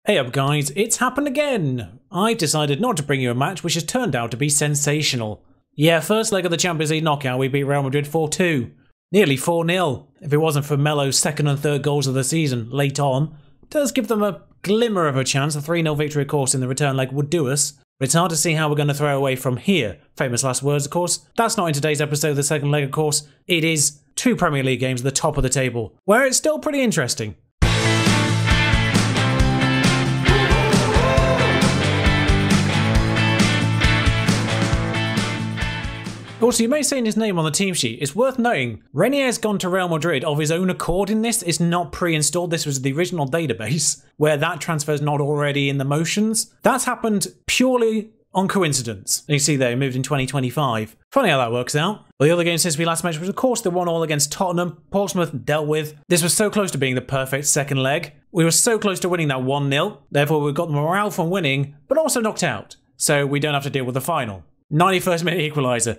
Hey up guys, it's happened again! I decided not to bring you a match which has turned out to be sensational. Yeah, first leg of the Champions League knockout we beat Real Madrid 4-2. Nearly 4-0. If it wasn't for Melo's second and third goals of the season late on, it does give them a glimmer of a chance. A 3-0 victory of course in the return leg would do us, but it's hard to see how we're going to throw away from here. Famous last words of course. That's not in today's episode of the second leg of course. It is two Premier League games at the top of the table, where it's still pretty interesting. Also, you may have seen his name on the team sheet. It's worth noting, Renier has gone to Real Madrid of his own accord in this. It's not pre-installed. This was the original database where that transfer is not already in the motions. That's happened purely on coincidence. You see there, he moved in 2025. Funny how that works out. Well, the other game since we last matched was, of course, the 1-1 against Tottenham. Portsmouth dealt with. This was so close to being the perfect second leg. We were so close to winning that 1-0. Therefore, we got the morale from winning, but also knocked out. So we don't have to deal with the final. 91st minute equaliser.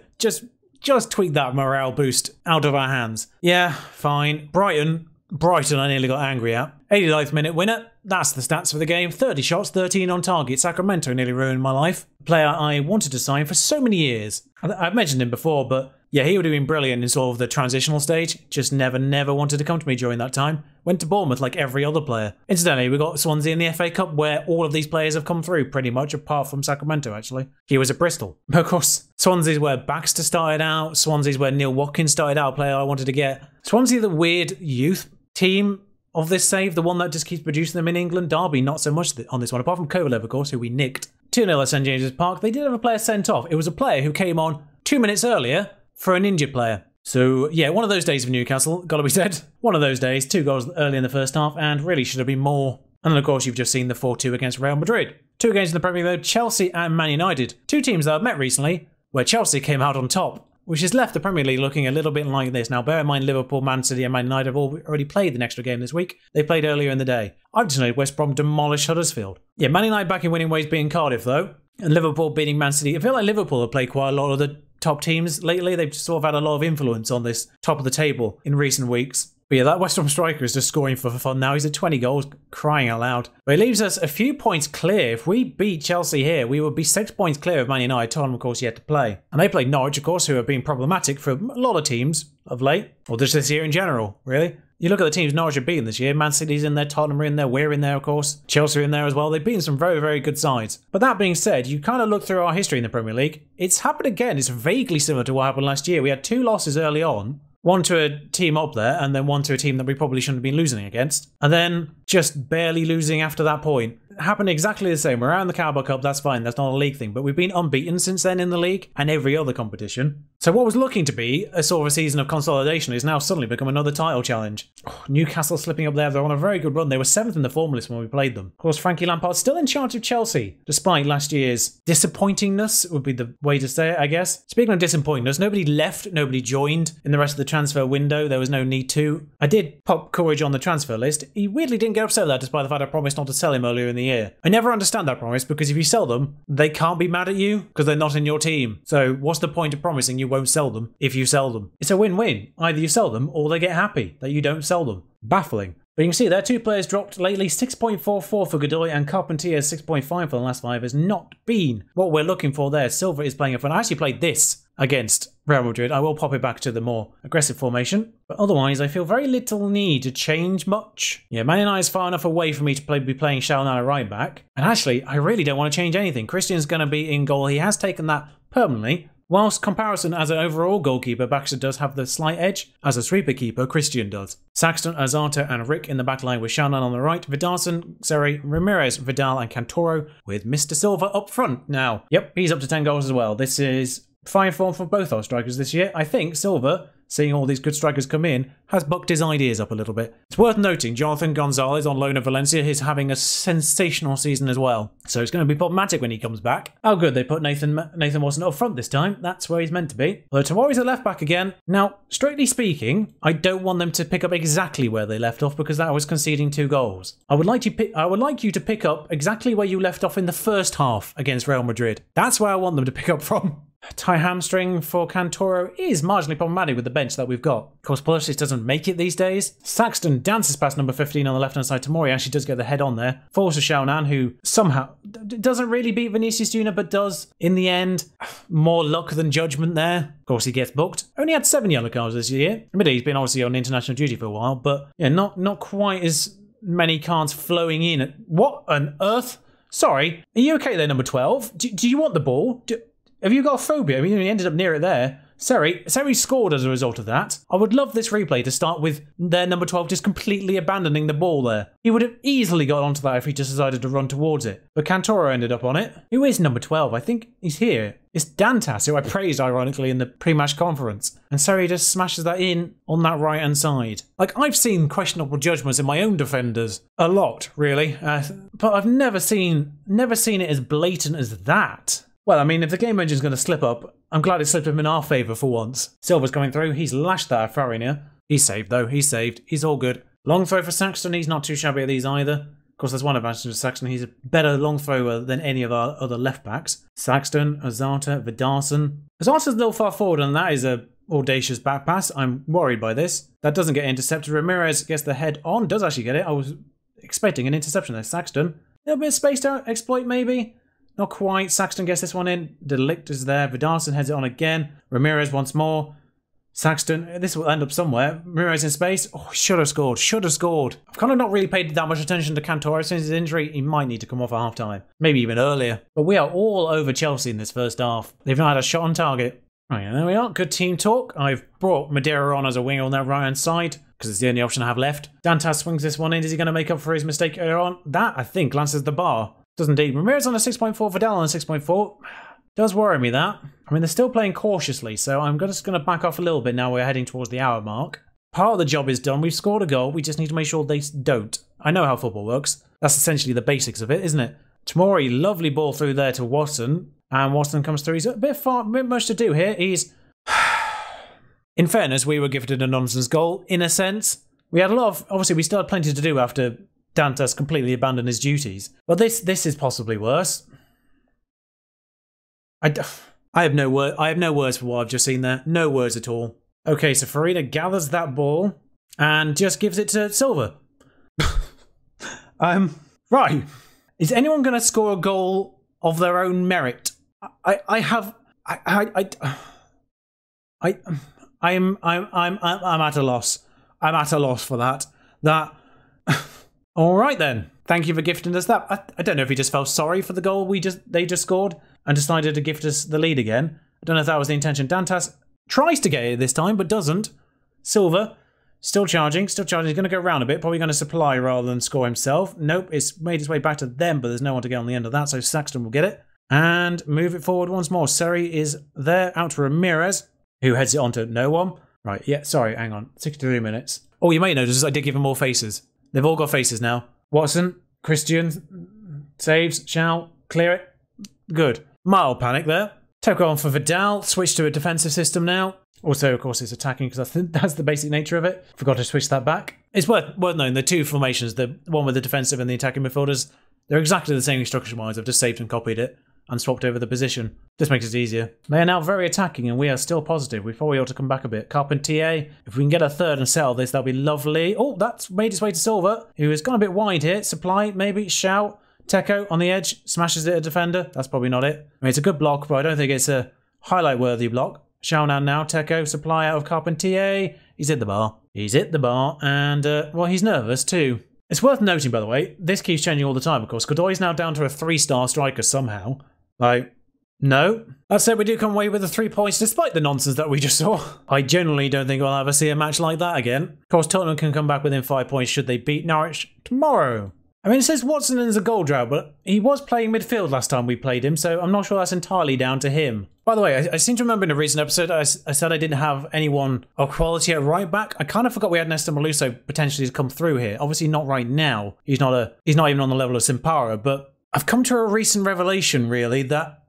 Just tweak that morale boost out of our hands. Yeah, fine. Brighton I nearly got angry at. 89th minute winner. That's the stats for the game. 30 shots, 13 on target. Sacramento nearly ruined my life. Player I wanted to sign for so many years. I've mentioned him before, but yeah, he would have been brilliant in sort of the transitional stage. Just never wanted to come to me during that time. Went to Bournemouth like every other player. Incidentally, we got Swansea in the FA Cup where all of these players have come through pretty much, apart from Sacramento actually. He was at Bristol. But of course, Swansea's where Baxter started out. Swansea's where Neil Watkins started out, a player I wanted to get. Swansea, the weird youth team of this save, the one that just keeps producing them in England. Derby, not so much on this one, apart from Kovalev, of course, who we nicked. 2-0 at St James's Park. They did have a player sent off. It was a player who came on 2 minutes earlier for an injured player. So, yeah, one of those days for Newcastle, gotta be said. One of those days, 2 goals early in the first half, and really should have been more. And then, of course, you've just seen the 4-2 against Real Madrid. 2 games in the Premier League, though, Chelsea and Man United. 2 teams that have met recently, where Chelsea came out on top, which has left the Premier League looking a little bit like this. Now, bear in mind, Liverpool, Man City and Man United have already played an extra game this week. They played earlier in the day. I've just noted West Brom demolished Huddersfield. Yeah, Man United back in winning ways beating Cardiff, though. And Liverpool beating Man City. I feel like Liverpool have played quite a lot of the top teams lately. They've sort of had a lot of influence on this top of the table in recent weeks. But yeah, that West Ham striker is just scoring for fun now. He's at 20 goals, crying out loud. But it leaves us a few points clear. If we beat Chelsea here, we would be 6 points clear of Man United. Tottenham, of course, yet to play. And they played Norwich, of course, who have been problematic for a lot of teams of late. Or just this year in general, really. You look at the teams Norwich have beaten this year. Man City's in there, Tottenham are in there, we're in there, of course. Chelsea are in there as well. They've beaten some very, very good sides. But that being said, you kind of look through our history in the Premier League. It's happened again. It's vaguely similar to what happened last year. We had 2 losses early on. One to a team up there, and then one to a team that we probably shouldn't have been losing against. And then just barely losing after that point. It happened exactly the same. We're out in the Carabao Cup, that's fine, that's not a league thing. But we've been unbeaten since then in the league and every other competition. So what was looking to be a sort of a season of consolidation is now suddenly become another title challenge. Newcastle slipping up there, they're on a very good run. They were 7th in the form list when we played them. Of course, Frankie Lampard's still in charge of Chelsea, despite last year's disappointingness, would be the way to say it, I guess. Speaking of disappointingness, nobody left, nobody joined in the rest of the transfer window. There was no need to. I did pop Courage on the transfer list. He weirdly didn't get upset with that, despite the fact I promised not to sell him earlier in the year. I never understand that promise, because if you sell them, they can't be mad at you because they're not in your team. So what's the point of promising you won't sell them if you sell them? It's a win-win. Either you sell them or they get happy that you don't sell them. Baffling. But you can see there, 2 players dropped lately. 6.44 for Godoy and Carpentier 6.5 for the last 5 has not been what we're looking for there. Silva is playing a fun. I actually played this against Real Madrid. I will pop it back to the more aggressive formation. But otherwise, I feel very little need to change much. Yeah, Man United is far enough away for me to be playing Shaunana right back. And actually, I really don't want to change anything. Christian's going to be in goal. He has taken that permanently. Whilst comparison as an overall goalkeeper, Baxter does have the slight edge. As a sweeper keeper, Christian does. Saxton, Azarta and Rick in the back line with Shannon on the right. Vidarson, Seri, Ramirez, Vidal and Cantoro with Mr. Silva up front now. Yep, he's up to 10 goals as well. This is fine form for both our strikers this year. I think Silva, seeing all these good strikers come in, has bucked his ideas up a little bit. It's worth noting, Jonathan Gonzalez on loan at Valencia is having a sensational season as well. So it's going to be problematic when he comes back. Oh good, they put Nathan Watson up front this time. That's where he's meant to be. Although Tomori's at left back again. Now, strictly speaking, I don't want them to pick up exactly where they left off because that was conceding 2 goals. I would like you to pick up exactly where you left off in the first half against Real Madrid. That's where I want them to pick up from. Tie hamstring for Cantoro is marginally problematic with the bench that we've got. Of course, Pulisic doesn't make it these days. Saxton dances past number 15 on the left-hand side. Tomori actually does get the head on there. Falls to Xiaonan, who somehow doesn't really beat Vinicius Jr., but does in the end. More luck than judgment there. Of course, he gets booked. Only had 7 yellow cards this year. Admittedly, he's been obviously on international duty for a while, but yeah, not quite as many cards flowing in. What on earth? Sorry, are you okay there, number 12? Do you want the ball? Have you got a phobia? I mean, he ended up near it there. Seri scored as a result of that. I would love this replay to start with their number 12 just completely abandoning the ball there. He would have easily got onto that if he just decided to run towards it. But Cantoro ended up on it. Who is number 12? I think he's here. It's Dantas, who I praised ironically in the pre-match conference. And Seri just smashes that in on that right-hand side. Like, I've seen questionable judgments in my own defenders. A lot, really. But I've never seen it as blatant as that. Well, I mean, if the game engine's going to slip up, I'm glad it slipped him in our favour for once. Silva's coming through. He's lashed that at Farina. He's saved, though. He's saved. He's all good. Long throw for Saxton. He's not too shabby at these either. Of course, there's one advantage to Saxton. He's a better long thrower than any of our other left-backs. Saxton, Azata, Vidarson. Azata's a little far forward, and that is a audacious back pass. I'm worried by this. That doesn't get intercepted. Ramirez gets the head on. Does actually get it. I was expecting an interception there. Saxton. A little bit of spaced out exploit, maybe. Not quite. Saxton gets this one in. Delict is there. Vidarson heads it on again. Ramirez once more. Saxton. This will end up somewhere. Ramirez in space. Oh, should have scored. Should have scored. I've kind of not really paid that much attention to Cantoro since his injury. He might need to come off at half-time. Maybe even earlier. But we are all over Chelsea in this first half. They've not had a shot on target. Right, and there we are. Good team talk. I've brought Madeira on as a winger on that right-hand side because it's the only option I have left. Dantas swings this one in. Is he going to make up for his mistake earlier on? That, I think, glances the bar. Does indeed. Ramirez on a 6.4, Vidal on a 6.4. Does worry me, that. I mean, they're still playing cautiously, so I'm just going to back off a little bit now we're heading towards the hour mark. Part of the job is done. We've scored a goal. We just need to make sure they don't. I know how football works. That's essentially the basics of it, isn't it? Tomori, lovely ball through there to Watson. And Watson comes through. He's a bit much to do here. He's... In fairness, we were gifted a nonsense goal, in a sense. We had a lot of... Obviously, we still had plenty to do after Dantas completely abandoned his duties. But this is possibly worse. I have no words for what I've just seen there. No words at all. Okay, so Farina gathers that ball and just gives it to Silva. Right. Is anyone going to score a goal of their own merit? I'm at a loss. I'm at a loss for that. All right then. Thank you for gifting us that. I don't know if he just felt sorry for the goal they just scored and decided to gift us the lead again. I don't know if that was the intention. Dantas tries to get it this time, but doesn't. Silva, still charging. He's going to go around a bit, probably going to supply rather than score himself. Nope, it's made its way back to them, but there's no one to get on the end of that, so Saxton will get it. And move it forward once more. Seri is there, out to Ramirez, who heads it on to no one. Right, yeah, sorry, hang on. 63 minutes. Oh, you may notice I did give them more faces. They've all got faces now. Watson, Christian, saves, shall, clear it. Good. Mild panic there. Toko on for Vidal. Switch to a defensive system now. Also, of course, it's attacking because that's the basic nature of it. Forgot to switch that back. It's worth knowing the two formations, the one with the defensive and the attacking midfielders, they're exactly the same instruction-wise. I've just saved and copied it and swapped over the position. This makes it easier. They are now very attacking and we are still positive. We probably ought to come back a bit. Carpentier, if we can get a third and settle this, that'll be lovely. Oh, that's made its way to Silva, who has gone a bit wide here. Supply, maybe, shout. Teko on the edge, smashes it at a defender. That's probably not it. I mean, it's a good block, but I don't think it's a highlight-worthy block. Xiaonan now, Teko, supply out of Carpentier. He's hit the bar. He's hit the bar, and, well, he's nervous too. It's worth noting, by the way, this keeps changing all the time, of course. Godoy's now down to a 3-star striker somehow. Like, no. That said, we do come away with the 3 points, despite the nonsense that we just saw. I generally don't think we'll ever see a match like that again. Of course, Tottenham can come back within 5 points should they beat Norwich tomorrow. I mean, it says Watson is a goal drought, but he was playing midfield last time we played him, so I'm not sure that's entirely down to him. By the way, I seem to remember in a recent episode I said I didn't have anyone of quality at right back. I kind of forgot we had Nesta Maluso potentially to come through here. Obviously not right now. He's not even on the level of Simpara, but I've come to a recent revelation, really, that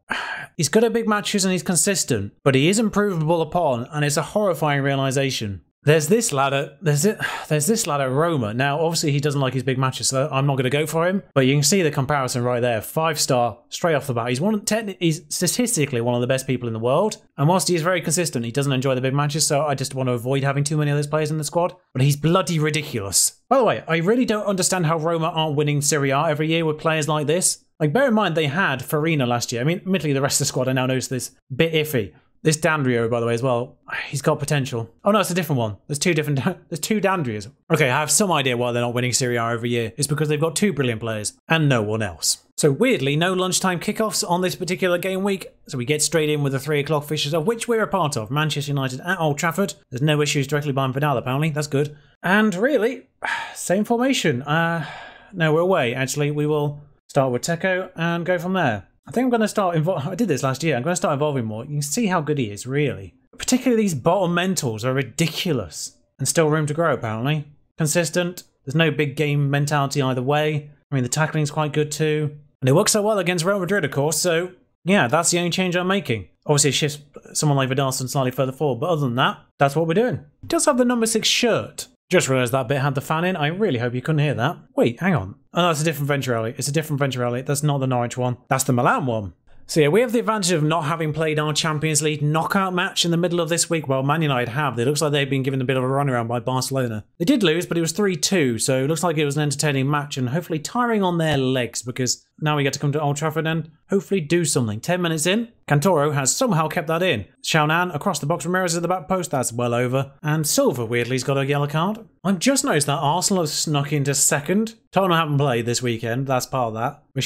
he's good at big matches and he's consistent, but he is improvable upon, and it's a horrifying realization. There's this lad at Roma. Now, obviously, he doesn't like his big matches, so I'm not going to go for him. But you can see the comparison right there. 5-star, straight off the bat. He's statistically one of the best people in the world. And whilst he is very consistent, he doesn't enjoy the big matches, so I just want to avoid having too many of those players in the squad. But he's bloody ridiculous. By the way, I really don't understand how Roma aren't winning Serie A every year with players like this. Like, bear in mind, they had Farina last year. I mean, admittedly, the rest of the squad I now notice this bit iffy. This D'Andrea, by the way, as well, he's got potential. Oh no, it's a different one. There's two D'Andreas. Okay, I have some idea why they're not winning Serie A every year. It's because they've got 2 brilliant players and no one else. So weirdly, no lunchtime kickoffs on this particular game week. So we get straight in with the 3 o'clock fixtures, of which we're a part of. Manchester United at Old Trafford. There's no issues directly behind Vidal, apparently. That's good. And really, same formation. No, we're away. Actually, we will start with Teco and go from there. I think I'm going to start I did this last year. I'm going to start involving more. You can see how good he is, really. Particularly these bottom mentals are ridiculous. And still room to grow, apparently. Consistent. There's no big game mentality either way. I mean, the tackling's quite good too. And it works so well against Real Madrid, of course, so yeah, that's the only change I'm making. Obviously, it shifts someone like Vidal slightly further forward, but other than that, that's what we're doing. He does have the number 6 shirt. Just realised that bit had the fan in. I really hope you couldn't hear that. Wait, hang on. Oh, that's a different Venturelli. It's a different Venturelli. That's not the Norwich one. That's the Milan one. So yeah, we have the advantage of not having played our Champions League knockout match in the middle of this week. Well, Man United have. It looks like they've been given a bit of a runaround by Barcelona. They did lose, but it was 3-2, so it looks like it was an entertaining match and hopefully tiring on their legs because now we get to come to Old Trafford and hopefully do something. 10 minutes in, Cantoro has somehow kept that in. Xiaonan across the box, Ramirez at the back post, that's well over. And Silva weirdly has got a yellow card. I've just noticed that Arsenal has snuck into second. Tottenham haven't played this weekend, that's part of that. It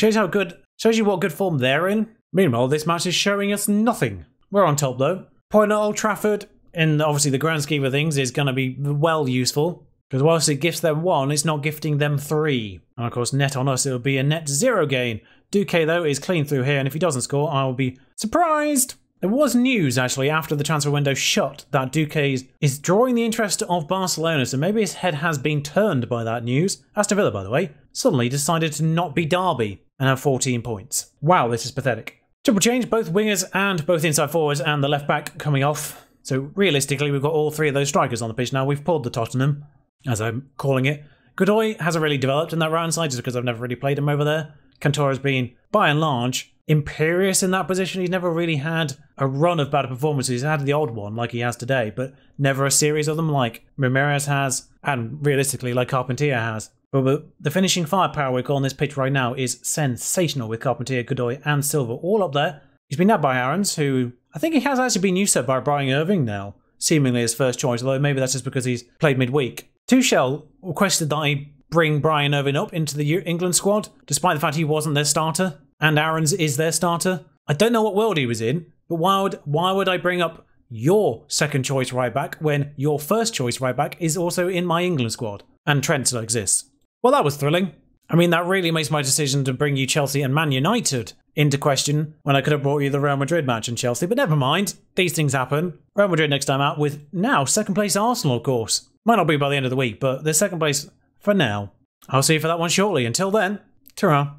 shows you what good form they're in. Meanwhile, this match is showing us nothing. We're on top though. Point at Old Trafford, in obviously the grand scheme of things, is going to be well useful. Because whilst it gifts them 1, it's not gifting them 3. And of course, net on us, it'll be a net 0 gain. Duque, though, is clean through here, and if he doesn't score, I will be surprised. There was news, actually, after the transfer window shut, that Duque is drawing the interest of Barcelona, so maybe his head has been turned by that news. Aston Villa, by the way, suddenly decided to not be Derby and have 14 points. Wow, this is pathetic. Triple change, both wingers and both inside forwards and the left back coming off. So realistically, we've got all 3 of those strikers on the pitch now. We've pulled the Tottenham, as I'm calling it. Godoy hasn't really developed in that right side just because I've never really played him over there. Cantoro has been, by and large, imperious in that position. He's never really had a run of bad performances. He's had the odd one like he has today, but never a series of them like Ramirez has and realistically like Carpentier has. But the finishing firepower we've got on this pitch right now is sensational with Carpentier, Godoy and Silva all up there. He's been nabbed by Aarons, who I think he has actually been usurped by Brian Irving now, seemingly his first choice, although maybe that's just because he's played midweek. Tuchel requested that I bring Brian Irving up into the England squad, despite the fact he wasn't their starter, and Aarons is their starter. I don't know what world he was in, but why would I bring up your second choice right back when your first choice right back is also in my England squad, and Trent still exists? Well, that was thrilling. I mean, that really makes my decision to bring you Chelsea and Man United into question when I could have brought you the Real Madrid match in Chelsea, but never mind. These things happen. Real Madrid next time out with now second place Arsenal, of course. Might not be by the end of the week, but they're second place for now. I'll see you for that one shortly. Until then, ta-ra.